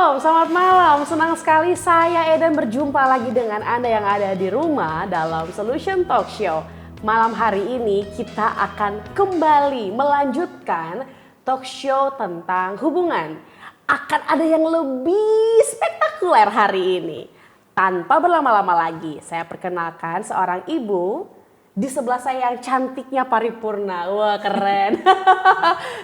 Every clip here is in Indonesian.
Shalom, selamat malam. Senang sekali saya Eden berjumpa lagi dengan Anda yang ada di rumah dalam Solution Talk Show. Malam hari ini kita akan kembali melanjutkan talk show tentang hubungan. Akan ada yang lebih spektakuler hari ini. Tanpa berlama-lama lagi, saya perkenalkan seorang ibu di sebelah saya yang cantiknya paripurna. Wah, keren.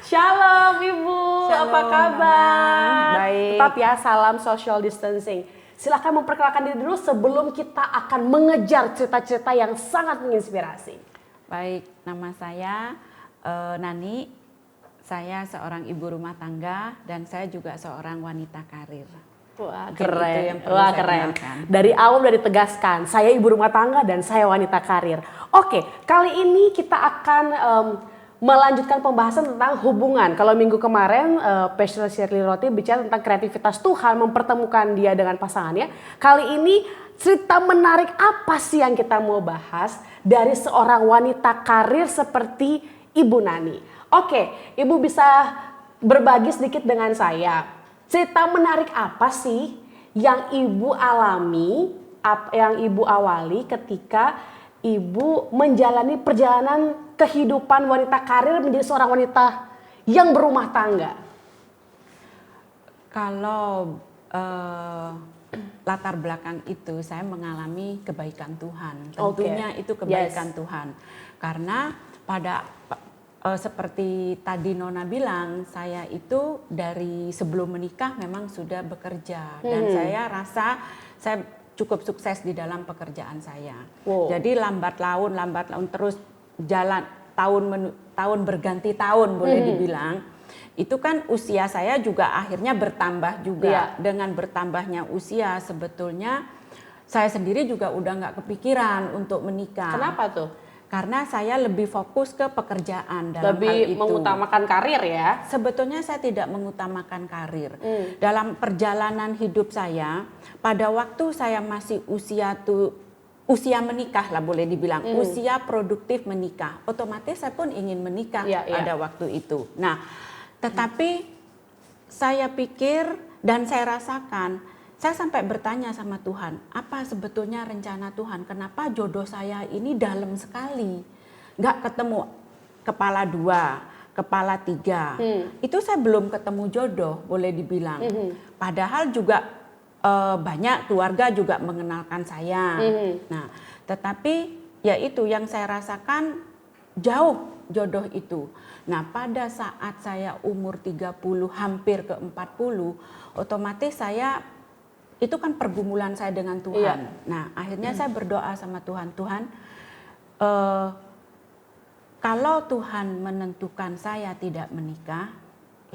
Shalom Ibu, Shalom, apa kabar? Mama. Baik. Tetap ya, salam social distancing. Silahkan memperkenalkan diri dulu sebelum kita akan mengejar cerita-cerita yang sangat menginspirasi. Baik, nama saya Nani. Saya seorang ibu rumah tangga dan saya juga seorang wanita karir. Wah, Mungkin keren. itu yang perlu Wah, saya keren. kenalkan. Dari awal udah ditegaskan, saya ibu rumah tangga dan saya wanita karir. Oke, kali ini kita akan melanjutkan pembahasan tentang hubungan. Kalau minggu kemarin Pastor Shirley Roti bicara tentang kreativitas Tuhan mempertemukan dia dengan pasangannya. Kali ini cerita menarik apa sih yang kita mau bahas dari seorang wanita karir seperti Ibu Nani. Oke, Ibu bisa berbagi sedikit dengan saya. Cerita menarik apa sih yang Ibu alami, yang Ibu awali ketika Ibu menjalani perjalanan kehidupan wanita karir menjadi seorang wanita yang berumah tangga? Kalau latar belakang itu saya mengalami kebaikan Tuhan. Tentunya itu kebaikan Tuhan. Karena pada seperti tadi Nona bilang, saya itu dari sebelum menikah memang sudah bekerja dan saya rasa saya cukup sukses di dalam pekerjaan saya. Jadi lambat laun terus jalan tahun berganti tahun boleh dibilang. Itu kan usia saya juga akhirnya bertambah juga. Dengan bertambahnya usia sebetulnya saya sendiri juga udah nggak kepikiran untuk menikah. Kenapa tuh? Karena saya lebih fokus ke pekerjaan dalam hal itu. Lebih mengutamakan karir ya? Sebetulnya saya tidak mengutamakan karir. Dalam perjalanan hidup saya, pada waktu saya masih usia menikah lah boleh dibilang, usia produktif menikah. Otomatis saya pun ingin menikah pada waktu itu. Nah, tetapi saya pikir dan saya rasakan, saya sampai bertanya sama Tuhan, apa sebetulnya rencana Tuhan? Kenapa jodoh saya ini dalam sekali? Nggak ketemu kepala 2, kepala 3. Itu saya belum ketemu jodoh, boleh dibilang. Padahal juga banyak keluarga juga mengenalkan saya. Nah, tetapi ya itu yang saya rasakan jauh jodoh itu. Nah, pada saat saya umur 30 hampir ke 40, otomatis saya itu kan pergumulan saya dengan Tuhan. Nah, akhirnya saya berdoa sama Tuhan, Tuhan, kalau Tuhan menentukan saya tidak menikah,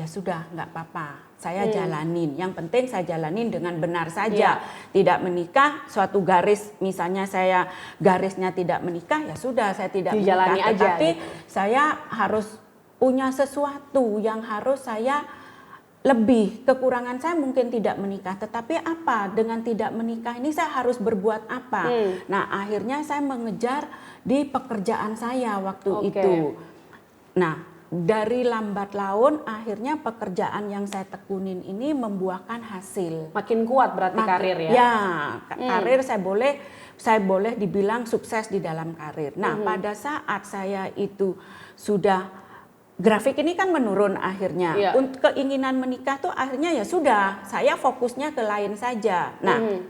ya sudah, nggak apa-apa. Saya jalanin. Yang penting saya jalanin dengan benar saja. Tidak menikah, suatu garis, misalnya saya garisnya tidak menikah, ya sudah, saya tidak dijalani menikah. aja. Tapi saya harus punya sesuatu yang harus saya lebih. Kekurangan saya mungkin tidak menikah, tetapi apa dengan tidak menikah ini saya harus berbuat apa? Nah, akhirnya saya mengejar di pekerjaan saya waktu itu. Nah, dari lambat laun akhirnya pekerjaan yang saya tekunin ini membuahkan hasil. Makin kuat berarti karir ya? Ya, karir saya boleh dibilang sukses di dalam karir. Nah, pada saat saya itu sudah grafik ini kan menurun akhirnya. Untuk keinginan menikah tuh akhirnya ya sudah, saya fokusnya ke lain saja. Nah,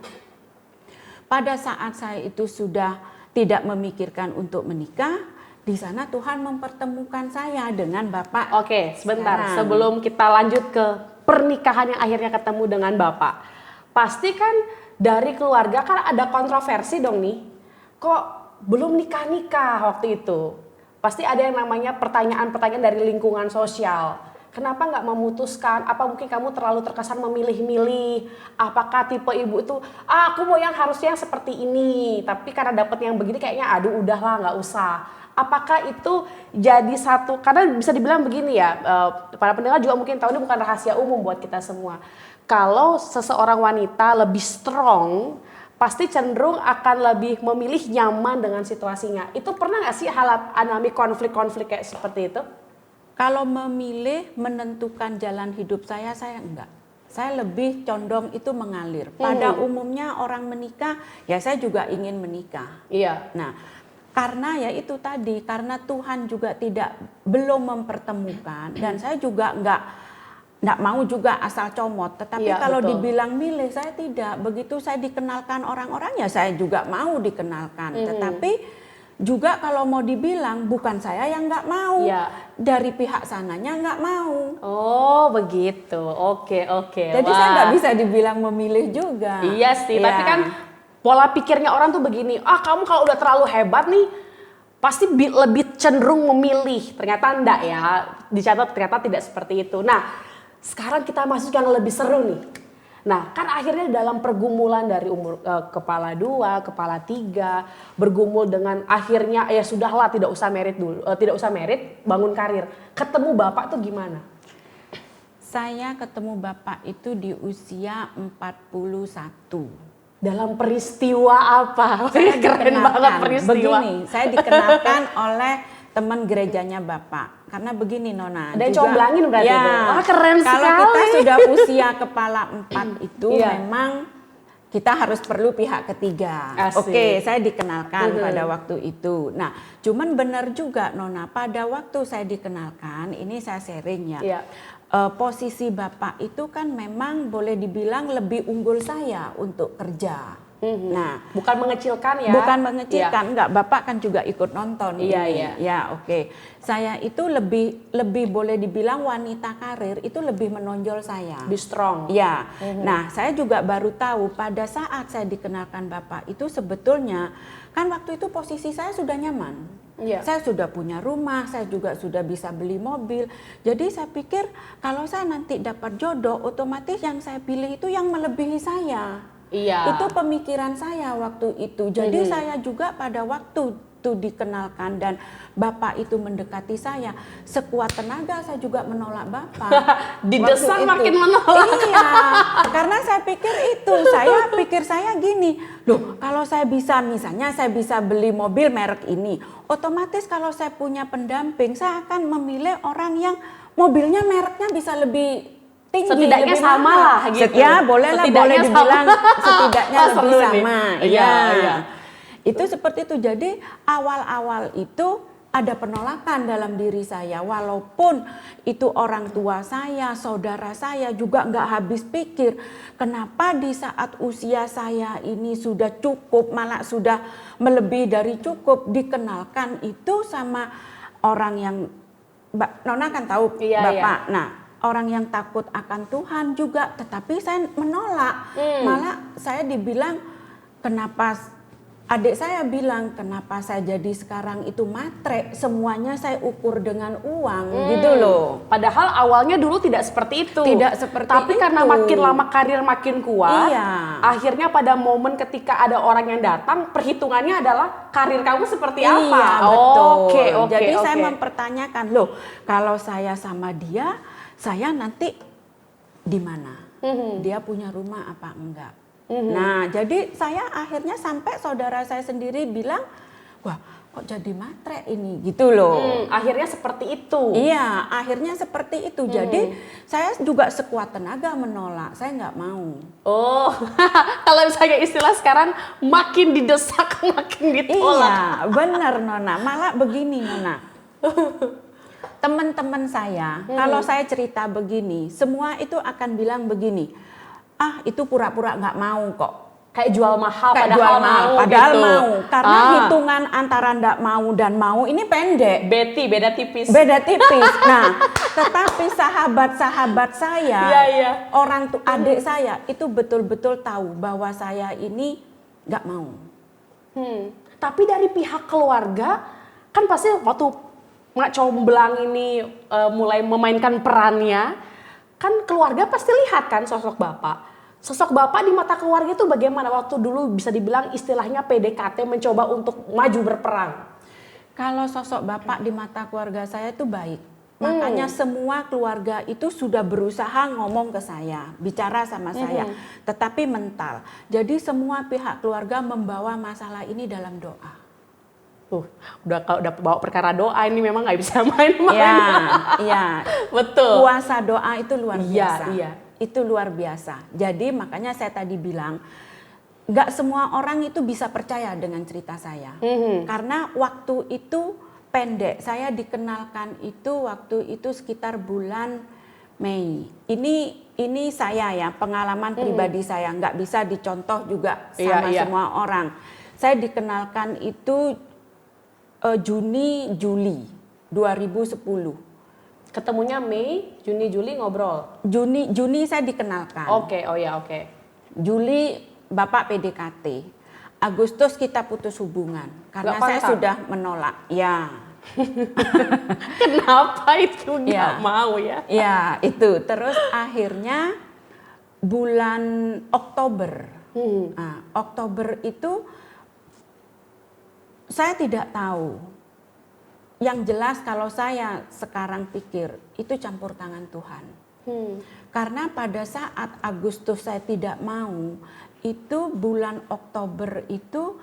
pada saat saya itu sudah tidak memikirkan untuk menikah, di sana Tuhan mempertemukan saya dengan Bapak. Oke, sebentar. Sebelum kita lanjut ke pernikahan yang akhirnya ketemu dengan Bapak. Pasti kan dari keluarga kan ada kontroversi dong nih. Kok belum nikah-nikah waktu itu? Pasti ada yang namanya pertanyaan-pertanyaan dari lingkungan sosial. Kenapa nggak memutuskan? Apa mungkin kamu terlalu terkesan memilih-milih? Apakah tipe ibu itu, aku mau yang harusnya seperti ini. Tapi karena dapet yang begini kayaknya aduh udahlah nggak usah. Apakah itu jadi satu, karena bisa dibilang begini ya, para pendengar juga mungkin tahu ini bukan rahasia umum buat kita semua. Kalau seseorang wanita lebih strong, pasti cenderung akan lebih memilih nyaman dengan situasinya. Itu pernah nggak sih alami konflik-konflik kayak seperti itu? Kalau memilih menentukan jalan hidup saya enggak. Saya lebih condong itu mengalir. Pada umumnya orang menikah, ya saya juga ingin menikah. Iya. Nah, karena ya itu tadi, karena Tuhan juga belum mempertemukan, dan saya juga nggak mau juga asal comot. Tetapi Iya, kalau betul. dibilang milih, saya tidak. Begitu saya dikenalkan orang-orang, ya saya juga mau dikenalkan. Tetapi juga kalau mau dibilang, bukan saya yang nggak mau, Iya. dari pihak sananya nggak mau. Oh begitu, oke. Jadi saya nggak bisa dibilang memilih juga. Iya sih, Iya. tapi kan pola pikirnya orang tuh begini, kamu kalau udah terlalu hebat nih, pasti lebih cenderung memilih. Ternyata enggak ya, dicatat ternyata tidak seperti itu. Nah, sekarang kita masuk yang lebih seru nih. Nah, kan akhirnya dalam pergumulan dari umur kepala 2, kepala 3, bergumul dengan akhirnya ya sudahlah tidak usah merit dulu, tidak usah merit, bangun karir. Ketemu Bapak tuh gimana? Saya ketemu Bapak itu di usia 41. Dalam peristiwa apa? Saya Keren dikenalkan. banget peristiwa. Begini, saya dikenalkan oleh teman gerejanya Bapak. Karena begini Nona. Ada yang comblangin berarti ya, itu? Wah, keren kalau sekali. kita sudah usia kepala 4 itu Iya. memang kita harus perlu pihak ketiga. Asik. Oke, saya dikenalkan pada waktu itu. Nah, cuman benar juga Nona, pada waktu saya dikenalkan, ini saya sharing ya. Iya. Posisi Bapak itu kan memang boleh dibilang lebih unggul saya untuk kerja. Nah, Bukan mengecilkan ya. bukan mengecilkan, enggak. Bapak kan juga ikut nonton. Iya, ini. iya. Ya, oke. Saya itu lebih boleh dibilang wanita karir itu lebih menonjol saya. Be strong. Ya. Nah, saya juga baru tahu pada saat saya dikenalkan Bapak itu sebetulnya kan waktu itu posisi saya sudah nyaman. Iya. Saya sudah punya rumah, saya juga sudah bisa beli mobil. Jadi saya pikir kalau saya nanti dapat jodoh, otomatis yang saya pilih itu yang melebihi saya. Iya. Itu pemikiran saya waktu itu. Jadi saya juga pada waktu itu dikenalkan dan Bapak itu mendekati saya, sekuat tenaga saya juga menolak Bapak. Didesak Waktu itu. makin menolak. Iya, karena saya pikir itu, saya gini, loh kalau saya bisa misalnya saya bisa beli mobil merek ini, otomatis kalau saya punya pendamping, saya akan memilih orang yang mobilnya mereknya bisa lebih tinggi, Setidaknya lebih sama mahal. lah gitu. Ya boleh lah, Setidaknya boleh dibilang setidaknya lebih Seru nih. sama. Iya, iya. Itu seperti itu. Jadi awal-awal itu ada penolakan dalam diri saya, walaupun itu orang tua saya, saudara saya juga nggak habis pikir, kenapa di saat usia saya ini sudah cukup, malah sudah melebihi dari cukup, dikenalkan itu sama orang yang Mbak Nona kan tahu. Iya, Bapak. Nah, orang yang takut akan Tuhan juga, tetapi saya menolak. Malah saya dibilang, kenapa adik saya bilang, kenapa saya jadi sekarang itu matre, semuanya saya ukur dengan uang, gitu loh. Padahal awalnya dulu tidak seperti itu. Tidak seperti Tapi itu. karena makin lama karir makin kuat, Iya. akhirnya pada momen ketika ada orang yang datang, perhitungannya adalah karir kamu seperti apa. Iya, betul. Oke. Jadi saya mempertanyakan, loh kalau saya sama dia, saya nanti di mana? Dia punya rumah apa enggak? Nah, jadi saya akhirnya sampai saudara saya sendiri bilang, wah kok jadi matre ini, gitu loh. Akhirnya seperti itu. Iya, akhirnya seperti itu. Jadi saya juga sekuat tenaga menolak, saya nggak mau. Oh, kalau misalnya istilah sekarang makin didesak, makin ditolak. Iya, benar Nona. Malah begini Nona. Teman-teman saya, kalau saya cerita begini, semua itu akan bilang begini. Ah, itu pura-pura nggak mau kok. Kayak jual mahal, Kayak padahal jual mahal, mau padahal gitu. mau. Karena hitungan antara nggak mau dan mau ini pendek. Betty, beda tipis. Beda tipis. Nah, tetapi sahabat-sahabat saya, Iya. orang tuh adik saya itu betul-betul tahu bahwa saya ini nggak mau. Tapi dari pihak keluarga, kan pasti waktu Mak Comblang ini mulai memainkan perannya, kan keluarga pasti lihat kan sosok Bapak. Sosok Bapak di mata keluarga itu bagaimana waktu dulu bisa dibilang istilahnya PDKT mencoba untuk maju berperang? Kalau sosok Bapak di mata keluarga saya itu baik. Makanya semua keluarga itu sudah berusaha ngomong ke saya, bicara sama saya, tetapi mental. Jadi semua pihak keluarga membawa masalah ini dalam doa. Kalau udah bawa perkara doa ini memang nggak bisa main-main. Iya. Betul. Puasa doa itu luar biasa. Iya. itu luar biasa. Jadi makanya saya tadi bilang, nggak semua orang itu bisa percaya dengan cerita saya. Karena waktu itu pendek, saya dikenalkan itu waktu itu sekitar bulan Mei. Ini saya ya, pengalaman pribadi saya, nggak bisa dicontoh juga sama semua orang. Saya dikenalkan itu Juni Juli 2010. Ketemunya Mei, Juni, Juli ngobrol. Juni saya dikenalkan. Oke. Juli Bapak PDKT. Agustus kita putus hubungan karena saya sudah menolak. Ya. Kenapa itu nggak mau ya? Ya, itu. Terus akhirnya bulan Oktober. Nah, Oktober itu saya tidak tahu. Yang jelas kalau saya sekarang pikir itu campur tangan Tuhan. Karena pada saat Agustus saya tidak mau, itu bulan Oktober itu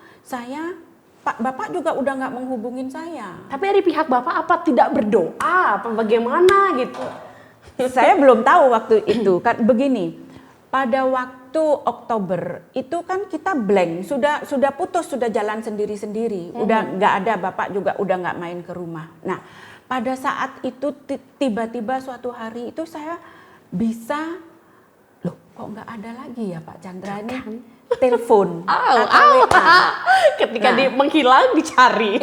Bapak juga udah nggak menghubungin saya. Tapi dari pihak Bapak apa tidak berdoa? Apa bagaimana gitu? Saya belum tahu waktu itu. Kan begini, pada waktu Oktober itu kan kita blank, sudah putus, sudah jalan sendiri-sendiri, udah nggak ada, Bapak juga udah nggak main ke rumah. Nah, pada saat itu tiba-tiba suatu hari itu saya bisa, loh kok nggak ada lagi ya Pak Chandra nih telepon atau WA. Ketika menghilang dicari,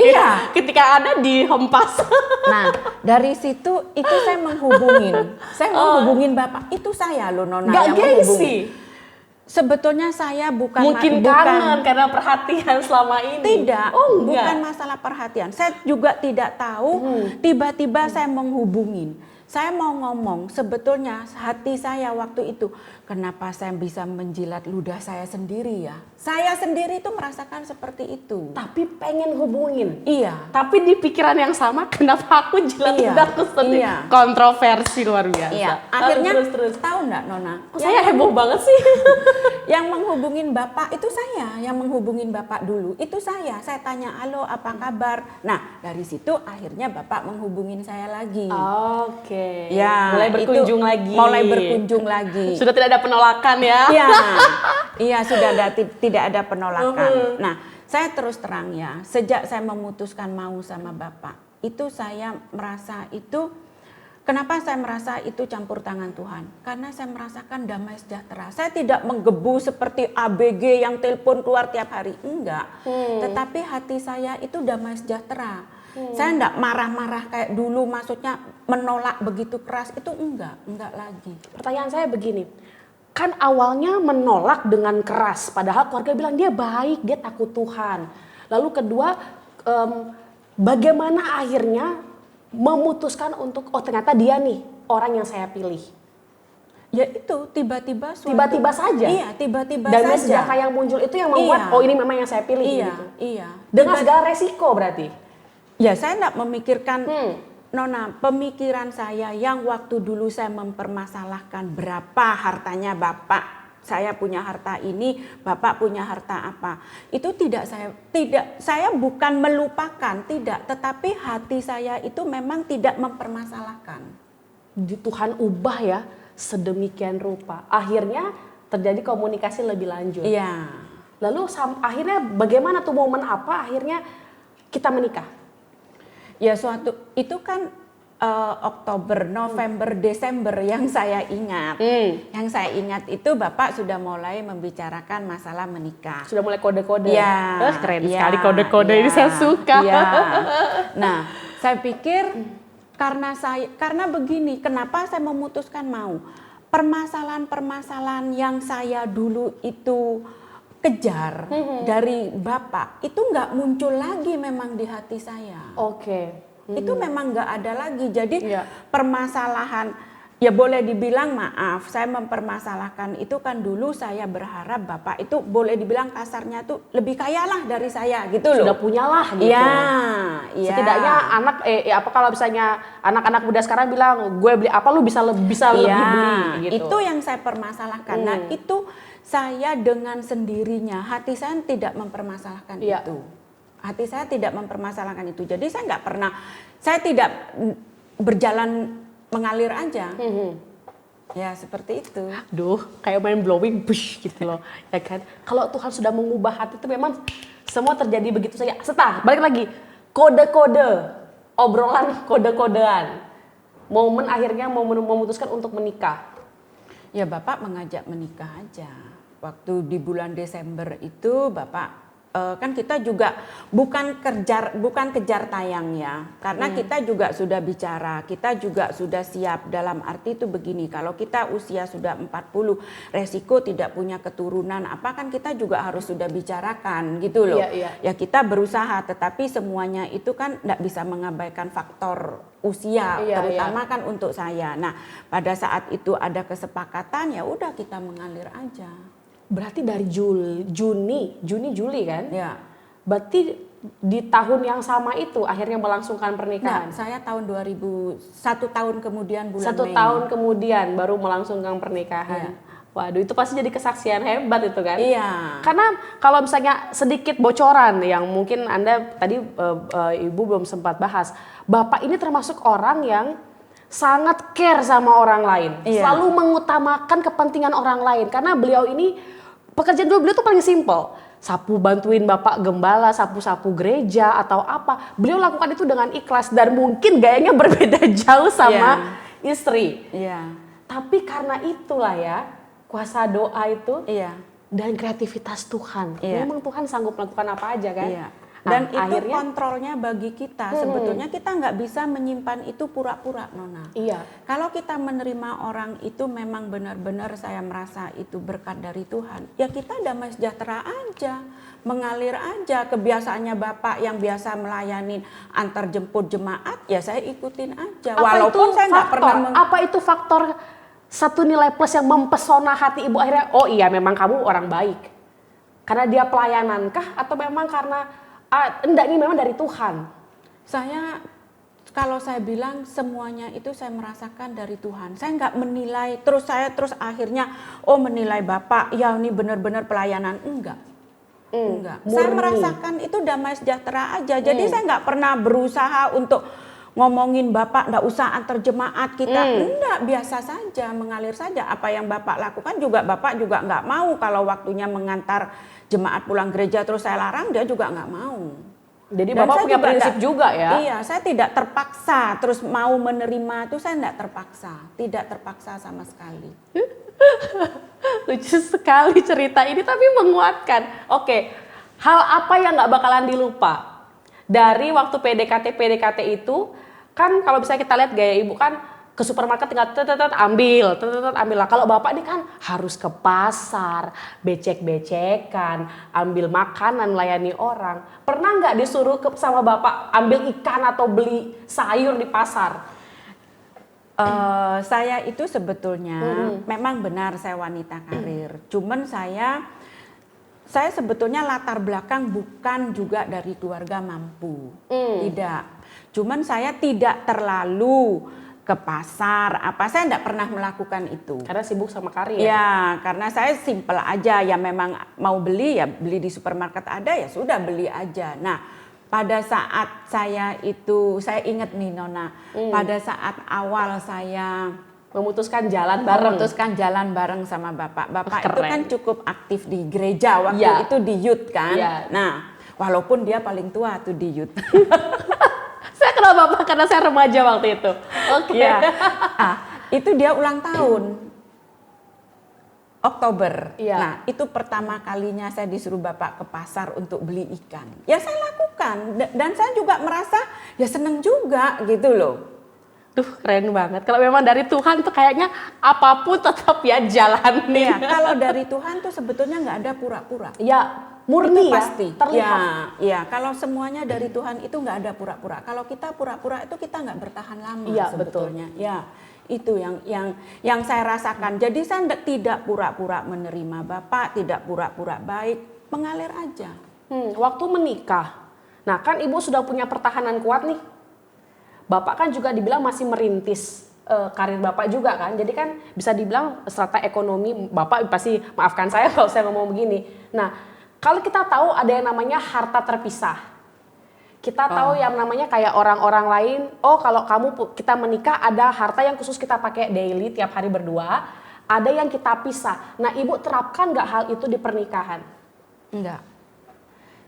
ketika ada dihempas. Nah, dari situ itu saya menghubungin Bapak, itu saya loh Nona yang menghubungi. Sebetulnya saya bukan kangen karena perhatian selama ini. Tidak, bukan masalah perhatian. Saya juga tidak tahu, tiba-tiba saya menghubungin. Saya mau ngomong, sebetulnya hati saya waktu itu, kenapa saya bisa menjilat ludah saya sendiri ya? Saya sendiri itu merasakan seperti itu. Tapi pengen hubungin. Iya. Tapi di pikiran yang sama, kenapa aku jilat ludahku sendiri? Iya. Kontroversi luar biasa. Iya. Akhirnya terus tahu nggak Nona? Saya heboh banget sih. Yang menghubungin Bapak itu saya, yang menghubungin Bapak dulu itu saya. Saya tanya, halo apa kabar? Nah dari situ akhirnya Bapak menghubungin saya lagi. Oke. Ya, mulai berkunjung lagi. Mulai berkunjung lagi. Sudah tidak ada penolakan ya? Iya sudah tidak ada penolakan. Nah, saya terus terang ya, sejak saya memutuskan mau sama Bapak, itu saya merasa itu, kenapa saya merasa itu campur tangan Tuhan? Karena saya merasakan damai sejahtera. Saya tidak menggebu seperti ABG yang telepon keluar tiap hari, enggak. Tetapi hati saya itu damai sejahtera. Saya enggak marah-marah kayak dulu, maksudnya menolak begitu keras, itu enggak lagi. Pertanyaan saya begini, kan awalnya menolak dengan keras, padahal keluarga bilang dia baik, dia takut Tuhan. Lalu kedua, bagaimana akhirnya memutuskan untuk, oh ternyata dia nih orang yang saya pilih? Ya itu tiba-tiba saja. Iya, tiba-tiba dan saja. Dan sejarah yang muncul itu yang membuat, oh ini memang yang saya pilih gitu. Iya. Dengan segala resiko berarti. Ya saya enggak memikirkan, Nona, pemikiran saya yang waktu dulu saya mempermasalahkan berapa hartanya Bapak, saya punya harta ini, Bapak punya harta apa. Itu saya bukan melupakan, tidak, tetapi hati saya itu memang tidak mempermasalahkan. Tuhan ubah ya sedemikian rupa. Akhirnya terjadi komunikasi lebih lanjut. Iya. Lalu akhirnya bagaimana tuh momen apa akhirnya kita menikah? Ya itu kan Oktober, November, Desember yang saya ingat. Yang saya ingat itu Bapak sudah mulai membicarakan masalah menikah. Sudah mulai kode-kode. Ya. Keren sekali kode-kode ini, saya suka. Ya. Nah, saya pikir karena begini, kenapa saya memutuskan mau? Permasalahan-permasalahan yang saya dulu itu kejar dari Bapak itu nggak muncul lagi memang di hati saya. Oke. Itu memang nggak ada lagi. Jadi permasalahan, ya boleh dibilang maaf, saya mempermasalahkan itu kan dulu saya berharap Bapak itu boleh dibilang kasarnya tuh lebih kaya lah dari saya gitu loh. Sudah punya lah gitu. Iya. Setidaknya anak apa kalau misalnya anak-anak muda sekarang bilang gue beli apa lu bisa lebih beli gitu. Itu yang saya permasalahkan. Nah, itu saya dengan sendirinya, hati saya tidak mempermasalahkan itu. Hati saya tidak mempermasalahkan itu. Jadi saya tidak berjalan mengalir aja. Ya seperti itu. Duh, kayak main blowing bush gitu loh, ya kan? Kalau Tuhan sudah mengubah hati itu memang semua terjadi begitu saja. Balik lagi, kode-kode, obrolan kode-kodean. Momen akhirnya memutuskan untuk menikah. Ya Bapak mengajak menikah aja. Waktu di bulan Desember itu Bapak kan kita juga bukan kejar tayang ya, karena kita juga sudah bicara, kita juga sudah siap, dalam arti itu begini, kalau kita usia sudah 40 resiko tidak punya keturunan apa kan kita juga harus sudah bicarakan gitu loh. Ya kita berusaha, tetapi semuanya itu kan tidak bisa mengabaikan faktor usia, terutama kan untuk saya. Nah pada saat itu ada kesepakatan, ya udah kita mengalir aja. Berarti dari Juni, Juli kan? Ya. Berarti di tahun yang sama itu akhirnya melangsungkan pernikahan. Nah, saya tahun 2001 tahun kemudian bulan Mei. 1 tahun kemudian baru melangsungkan pernikahan. Waduh, itu pasti jadi kesaksian hebat itu kan? Iya. Karena kalau misalnya sedikit bocoran yang mungkin Anda tadi Ibu belum sempat bahas, Bapak ini termasuk orang yang sangat care sama orang lain, selalu mengutamakan kepentingan orang lain, karena beliau ini pekerjaan beliau tuh paling simpel, sapu bantuin Bapak gembala, sapu-sapu gereja atau apa, beliau lakukan itu dengan ikhlas dan mungkin gayanya berbeda jauh sama istri. Tapi karena itulah ya kuasa doa itu dan kreativitas Tuhan, memang Tuhan sanggup melakukan apa aja kan. Dan itu akhirnya kontrolnya bagi kita. Sebetulnya kita nggak bisa menyimpan itu pura-pura, Nona. Kalau kita menerima orang itu memang benar-benar saya merasa itu berkat dari Tuhan. Ya kita damai sejahtera aja, mengalir aja. Kebiasaannya Bapak yang biasa melayani antar jemput jemaat, ya saya ikutin aja. Walaupun saya nggak pernah. Apa itu faktor satu nilai plus yang mempesona hati Ibu akhirnya? Oh iya, memang kamu orang baik. Karena dia pelayanankah atau memang karena enggak, ini memang dari Tuhan? Kalau saya bilang semuanya itu saya merasakan dari Tuhan. Saya nggak menilai, terus akhirnya menilai Bapak, ya ini benar-benar pelayanan. Enggak. Saya merasakan itu damai sejahtera aja. Jadi saya nggak pernah berusaha untuk ngomongin Bapak nggak usah antar jemaat kita. Enggak, biasa saja, mengalir saja. Apa yang Bapak lakukan juga Bapak juga nggak mau kalau waktunya mengantar jemaat pulang gereja terus saya larang, dia juga nggak mau. Jadi Bapak punya prinsip juga ya? Iya, saya tidak terpaksa terus mau menerima itu, saya tidak terpaksa sama sekali. Lucu sekali cerita ini tapi menguatkan. Oke, hal apa yang nggak bakalan dilupa dari waktu PDKT itu? Kan kalau bisa kita lihat gaya Ibu kan ke supermarket tinggal ambil lah. Kalau Bapak ini kan harus ke pasar, becek-becekan, ambil makanan, melayani orang. Pernah nggak disuruh sama Bapak ambil ikan atau beli sayur di pasar? Saya itu sebetulnya memang benar saya wanita karir. Cuman saya sebetulnya latar belakang bukan juga dari keluarga mampu. Tidak. Cuman saya tidak terlalu ke pasar, saya enggak pernah melakukan itu. Karena sibuk sama karir. Ya, karena saya simpel aja, ya memang mau beli ya beli di supermarket ada ya sudah beli aja. Nah, pada saat saya ingat nih Nona, pada saat awal saya memutuskan jalan bareng sama Bapak. Bapak itu kan cukup aktif di gereja waktu itu di youth kan. Nah, walaupun dia paling tua tuh di youth. Saya kenal Bapak karena saya remaja waktu itu. Oke. Itu dia ulang tahun Oktober. Iya. Nah, itu pertama kalinya saya disuruh Bapak ke pasar untuk beli ikan. Ya saya lakukan dan saya juga merasa ya seneng juga gitu loh. Duh, keren banget. Kalau memang dari Tuhan tuh kayaknya apapun tetap ya jalanin. Ya, kalau dari Tuhan tuh sebetulnya nggak ada pura-pura. Ya, murni itu pasti. Ya, terlihat. Ya, kalau semuanya dari Tuhan itu nggak ada pura-pura. Kalau kita pura-pura itu kita nggak bertahan lama sebetulnya. Betul. Ya, itu yang saya rasakan. Jadi saya tidak pura-pura menerima Bapak, tidak pura-pura baik, mengalir aja. Waktu menikah, nah kan Ibu sudah punya pertahanan kuat nih. Bapak kan juga dibilang masih merintis karir Bapak juga kan. Jadi kan bisa dibilang strata ekonomi Bapak pasti, maafkan saya kalau saya ngomong begini. Nah, kalau kita tahu ada yang namanya harta terpisah. Kita tahu yang namanya kayak orang-orang lain, oh kalau kita menikah ada harta yang khusus kita pakai daily tiap hari berdua, ada yang kita pisah. Nah, Ibu terapkan nggak hal itu di pernikahan? Enggak.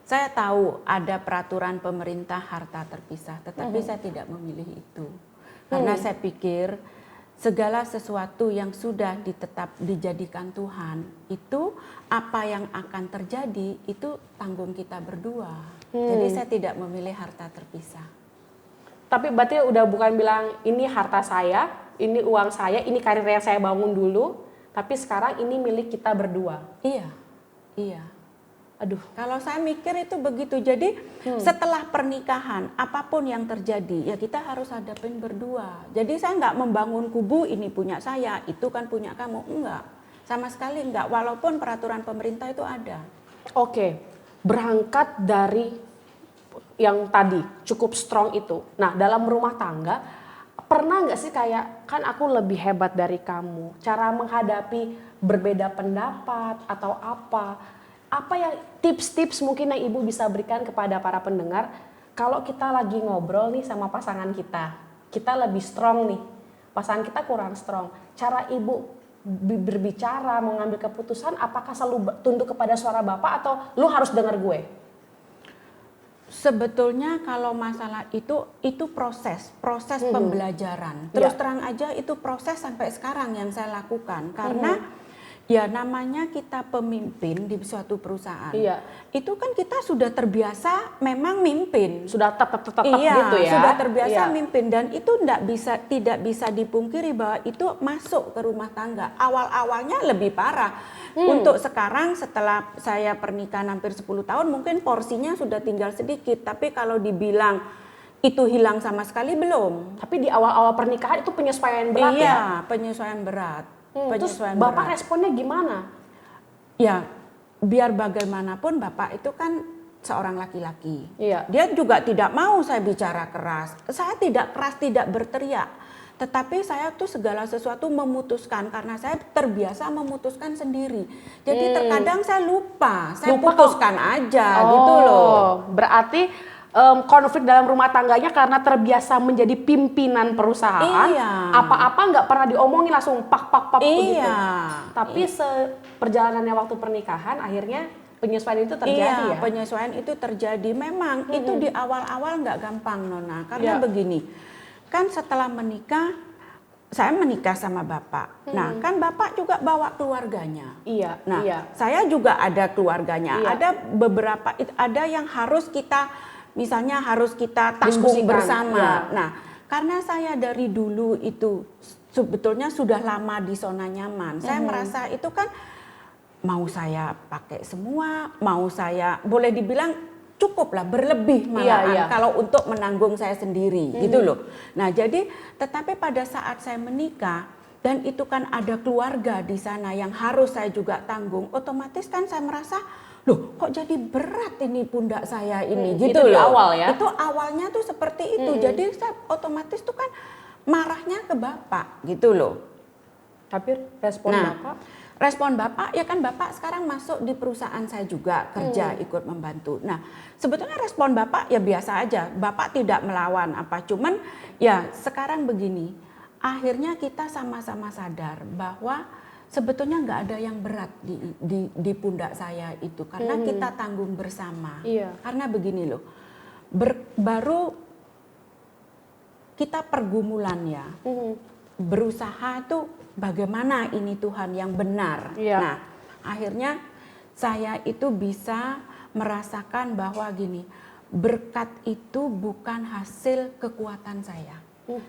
Saya tahu ada peraturan pemerintah harta terpisah, tetapi saya tidak memilih itu. Karena saya pikir segala sesuatu yang sudah dijadikan Tuhan, itu apa yang akan terjadi itu tanggung kita berdua. Jadi saya tidak memilih harta terpisah. Tapi berarti udah bukan bilang ini harta saya, ini uang saya, ini karir yang saya bangun dulu, tapi sekarang ini milik kita berdua. Iya, iya. Aduh. Kalau saya mikir itu begitu. Jadi setelah pernikahan apapun yang terjadi ya kita harus hadapin berdua. Jadi saya nggak membangun kubu ini punya saya, itu kan punya kamu. Enggak, sama sekali enggak. Walaupun peraturan pemerintah itu ada. Oke, berangkat dari yang tadi cukup strong itu. Nah, dalam rumah tangga pernah nggak sih kayak kan aku lebih hebat dari kamu, cara menghadapi berbeda pendapat atau apa yang tips-tips mungkin yang Ibu bisa berikan kepada para pendengar kalau kita lagi ngobrol nih sama pasangan kita lebih strong nih, pasangan kita kurang strong, cara Ibu berbicara, mengambil keputusan, apakah selalu tunduk kepada suara Bapak atau lu harus dengar gue? Sebetulnya kalau masalah itu proses pembelajaran. Terus terang aja itu proses sampai sekarang yang saya lakukan karena ya namanya kita pemimpin di suatu perusahaan. Iya. Itu kan kita sudah terbiasa memang mimpin. Sudah tetap iya, gitu ya. Sudah terbiasa mimpin dan itu tidak bisa dipungkiri bahwa itu masuk ke rumah tangga. Awal-awalnya lebih parah. Untuk sekarang setelah saya pernikahan hampir 10 tahun mungkin porsinya sudah tinggal sedikit. Tapi kalau dibilang itu hilang sama sekali belum. Tapi di awal-awal pernikahan itu penyesuaian berat ya? Iya, penyesuaian berat. Terus Bapak responnya gimana? Ya, biar bagaimanapun Bapak itu kan seorang laki-laki. Iya. Dia juga tidak mau saya bicara keras. Saya tidak keras, tidak berteriak. Tetapi saya tuh segala sesuatu memutuskan karena saya terbiasa memutuskan sendiri. Jadi terkadang saya lupa putuskan aja gitu loh. Berarti konflik dalam rumah tangganya karena terbiasa menjadi pimpinan perusahaan, apa-apa nggak pernah diomongin langsung pak begitu. Tapi seperjalanannya waktu pernikahan akhirnya penyesuaian itu terjadi ya. Penyesuaian itu terjadi. Memang itu di awal-awal nggak gampang Nona, karena begini, kan setelah menikah saya menikah sama Bapak. Nah, kan Bapak juga bawa keluarganya. Iya. Nah, saya juga ada keluarganya. Ada beberapa, ada yang harus kita misalnya harus kita tanggung bersama. Nah, karena saya dari dulu itu sebetulnya sudah lama di zona nyaman. Saya merasa itu kan mau saya pakai semua, mau saya boleh dibilang cukuplah berlebih malahan kalau untuk menanggung saya sendiri gitu loh. Nah, jadi tetapi pada saat saya menikah dan itu kan ada keluarga di sana yang harus saya juga tanggung, otomatis kan saya merasa loh kok jadi berat ini pundak saya ini gitu itu loh. Di awal ya? Itu awalnya tuh seperti itu. Jadi saya otomatis tuh kan marahnya ke Bapak gitu loh. Tapi respon Bapak? Respon Bapak ya kan Bapak sekarang masuk di perusahaan saya juga kerja ikut membantu. Nah sebetulnya respon Bapak ya biasa aja. Bapak tidak melawan apa. Cuman ya sekarang begini. Akhirnya kita sama-sama sadar bahwa sebetulnya nggak ada yang berat di pundak saya itu karena kita tanggung bersama. Karena begini loh, baru kita pergumulan ya, berusaha tuh bagaimana ini Tuhan yang benar. Nah, akhirnya saya itu bisa merasakan bahwa gini, berkat itu bukan hasil kekuatan saya,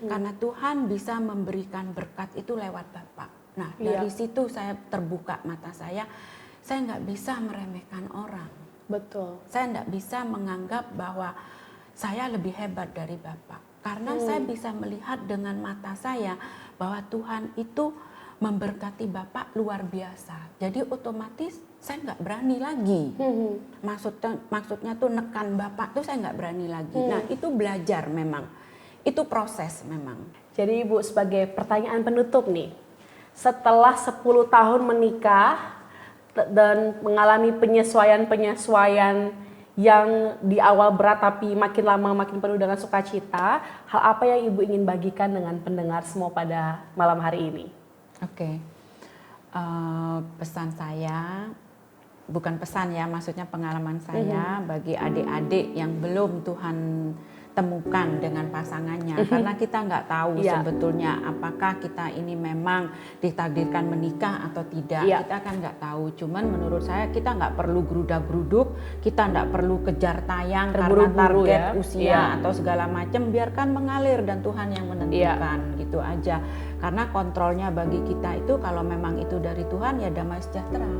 karena Tuhan bisa memberikan berkat itu lewat Bapak. Nah dari situ saya terbuka mata saya nggak bisa meremehkan orang. Betul. Saya nggak bisa menganggap bahwa saya lebih hebat dari Bapak. Karena saya bisa melihat dengan mata saya bahwa Tuhan itu memberkati Bapak luar biasa. Jadi otomatis saya nggak berani lagi. Maksudnya tuh nekan Bapak tuh saya nggak berani lagi. Nah itu belajar memang. Itu proses memang. Jadi Ibu sebagai pertanyaan penutup nih. Setelah 10 tahun menikah dan mengalami penyesuaian-penyesuaian yang di awal berat tapi makin lama makin penuh dengan sukacita. Hal apa yang Ibu ingin bagikan dengan pendengar semua pada malam hari ini? Oke. Pesan saya, bukan pesan ya, maksudnya pengalaman saya bagi adik-adik yang belum Tuhan temukan dengan pasangannya, karena kita nggak tahu sebetulnya apakah kita ini memang ditakdirkan menikah atau tidak, kita kan nggak tahu. Cuman menurut saya kita nggak perlu gerudak-geruduk, kita nggak perlu kejar tayang karena target usia atau segala macam, biarkan mengalir dan Tuhan yang menentukan, gitu aja. Karena kontrolnya bagi kita itu kalau memang itu dari Tuhan ya damai sejahtera.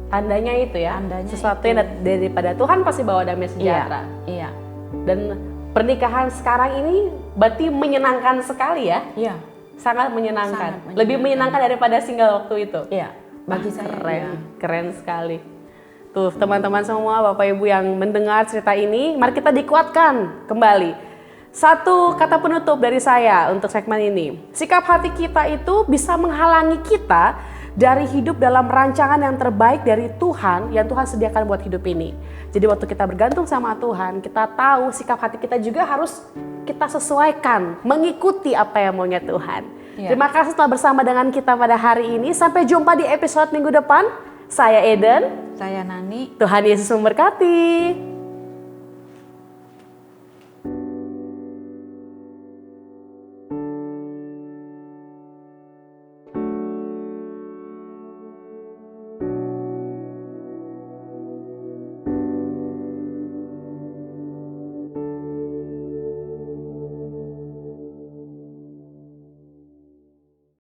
Tandanya itu ya, Tandanya sesuatu yang daripada Tuhan pasti bawa damai sejahtera. Iya. Dan pernikahan sekarang ini berarti menyenangkan sekali ya? Iya. Sangat menyenangkan. Sangat Lebih menyenangkan daripada single waktu itu. Iya. Bagi saya keren sekali. Tuh teman-teman semua, Bapak Ibu yang mendengar cerita ini, mari kita dikuatkan kembali. Satu kata penutup dari saya untuk segmen ini. Sikap hati kita itu bisa menghalangi kita dari hidup dalam rancangan yang terbaik dari Tuhan yang Tuhan sediakan buat hidup ini. Jadi waktu kita bergantung sama Tuhan, kita tahu sikap hati kita juga harus kita sesuaikan, mengikuti apa yang maunya Tuhan. Terima kasih telah bersama dengan kita pada hari ini. Sampai jumpa di episode minggu depan. Saya Eden. Saya Nani. Tuhan Yesus memberkati.